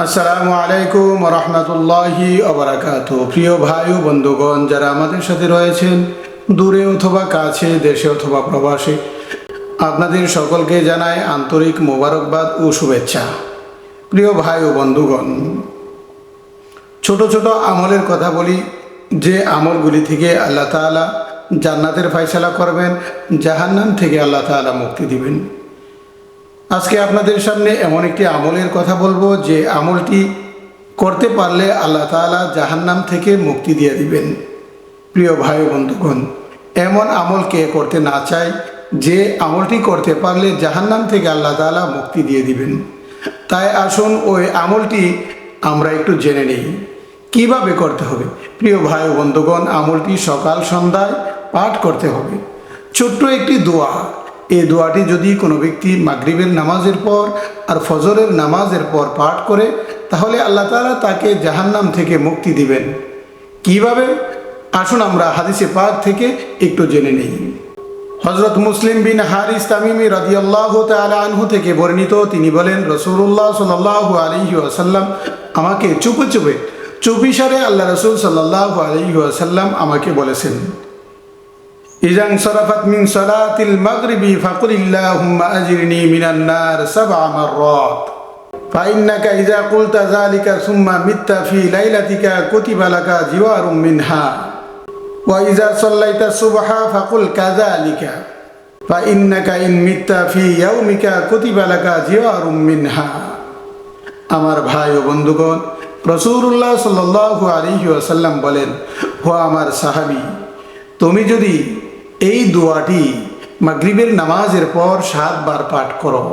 আসসালামু আলাইকুম রহমতুল্লাহি ওয়া প্রিয় ভাই ও বন্ধুগণ, যারা আমাদের সাথে রয়েছেন দূরে অথবা কাছে, দেশে অথবা প্রবাসে, আপনাদের সকলকে জানাই আন্তরিক মোবারকবাদ ও শুভেচ্ছা। প্রিয় ভাই ও বন্ধুগণ, ছোট ছোট আমলের কথা বলি, যে আমলগুলি থেকে আল্লাহ তাআলা জান্নাতের ফয়সালা করবেন, জাহান্নাম থেকে আল্লাহ তাআলা মুক্তি দিবেন। আজকে আপনাদের সামনে এমন একটি আমলের কথা বলবো, যে আমলটি করতে পারলে আল্লাহ তাআলা জাহান্নাম থেকে মুক্তি দিয়ে দিবেন। প্রিয় ভাই ও বন্ধুগণ, এমন আমল কে করতে না চায়, যে আমলটি করতে পারলে জাহান্নাম থেকে আল্লাহ তাআলা মুক্তি দিয়ে দিবেন। তাই আসুন ওই আমলটি আমরা একটু জেনে নিই কিভাবে করতে হবে। প্রিয় ভাই ও বন্ধুগণ, আমলটি সকাল সন্ধ্যায় পাঠ করতে হবে। ছোট্ট একটি দোয়া। এই দোয়াটি যদি কোনো ব্যক্তি মাগরিবের নামাজের পর আর ফজরের নামাজের পর পাঠ করে, তাহলে আল্লাহ তাআলা তাকে জাহান্নাম থেকে মুক্তি দিবেন। কিভাবে? আসুন আমরা হাদিসে পাক থেকে একটু জেনে নেই। হযরত মুসলিম বিন হারিস তামিমি রাদিয়াল্লাহু তাআলা আনহু থেকে বর্ণিত, তিনি বলেন, রাসূলুল্লাহ সাল্লাল্লাহু আলাইহি ওয়াসাল্লাম আমাকে চুপিসারে আল্লাহ রাসূল সাল্লাল্লাহু আলাইহি ওয়াসাল্লাম আমাকে বলেছেন, ইজান সরাফাত মিন সালাতিল মাগরিবি ফাকুল আল্লাহুম্মা আজিরনি মিনান নার সাবআ মাররাত ফাইন্নাকা ইজা কুলতা যালিকা সুম্মা মিত্তা ফি লাইলাতিকা কুতিবা লাকা জিওয়ারুম মিনহা ওয়া ইজা সাল্লাইতা সুবহা ফাকুল কাযালিকা ফাইন্নাকা ইন মিত্তা ফি ইয়াউমিকা কুতিবা লাকা জিওয়ারুম মিনহা। আমার ভাই ও বন্ধুগণ, রাসূলুল্লাহ সাল্লাল্লাহু আলাইহি ওয়াসাল্লাম বলেন, ও আমার সাহাবী, তুমি যদি এই দোয়াটি মাগরিবের নামাজের পর 7 বার পাঠ করো,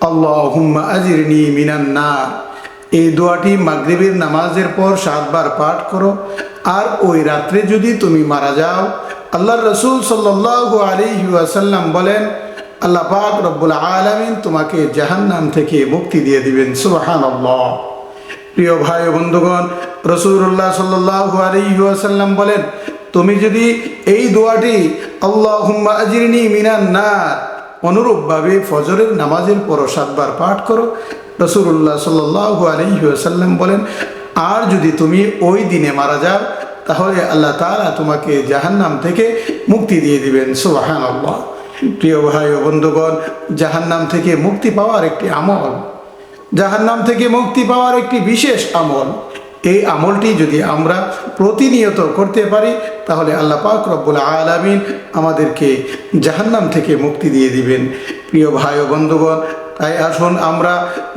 আল্লাহুম্মা আজিরনি মিনান নার, এই দোয়াটি মাগরিবের নামাজের পর 7 বার পাঠ করো, আর ওই রাত্রে যদি তুমি মারা যাও, আল্লাহর রাসূল সাল্লাল্লাহু আলাইহি ওয়াসাল্লাম বলেন, আল্লাহ পাক রব্বুল আলামিন তোমাকে জাহান্নাম থেকে মুক্তি দিয়ে দিবেন। সুবহানাল্লাহ। প্রিয় ভাই ও বন্ধুগণ, রাসূলুল্লাহ সাল্লাল্লাহু আলাইহি ওয়াসাল্লাম বলেন, তুমি যদি এই দোয়াটি আল্লাহুম্মা আজিরনি মিনান নার অনুরূপভাবে ফজরের নামাজের পর 7 বার পাঠ করো, রাসূলুল্লাহ সাল্লাল্লাহু আলাইহি ওয়াসাল্লাম বলেন, আর যদি তুমি ওই দিনে মারা যাও, তাহলে আল্লাহ তাআলা তোমাকে জাহান্নাম থেকে মুক্তি দিয়ে দিবেন। সুবহানাল্লাহ। প্রিয় ভাই ও বন্ধুগণ, জাহান্নাম থেকে মুক্তি পাওয়ার একটি আমল, জাহান্নাম থেকে মুক্তি পাওয়ার একটি বিশেষ আমল, এই আমলটি যদি আমরা প্রতিনিয়ত করতে পারি, তাহলে আল্লাহ পাক রব্বুল আলামিন আমাদেরকে জাহান্নাম থেকে মুক্তি দিয়ে দিবেন। প্রিয় ভাই ও বন্ধুগণ, তাই আসুন আমরা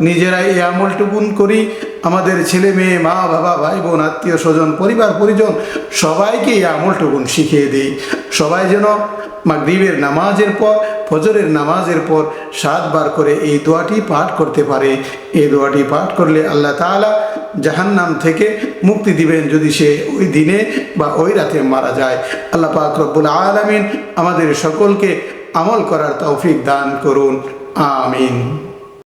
নিজেরাই এই আমলটুকুন করি, আমাদের ছেলে মেয়ে, মা বাবা, ভাই বোন, আত্মীয় স্বজন, পরিবার পরিজন সবাইকে এই আমলটুকুন শিখিয়ে দিই। সবাই যেন মাগরিবের নামাজের পর, ফজরের নামাজের পর 7 বার করে এই দোয়াটি পাঠ করতে পারে। এই দোয়াটি পাঠ করলে আল্লাহ তাআলা জাহান্নাম থেকে মুক্তি দিবেন, যদি সে ওই দিনে বা ওই রাতে মারা যায়। আল্লাহ পাক রব্বুল আলামিন আমাদের সকলকে আমল করার তৌফিক দান করুন। আমিন।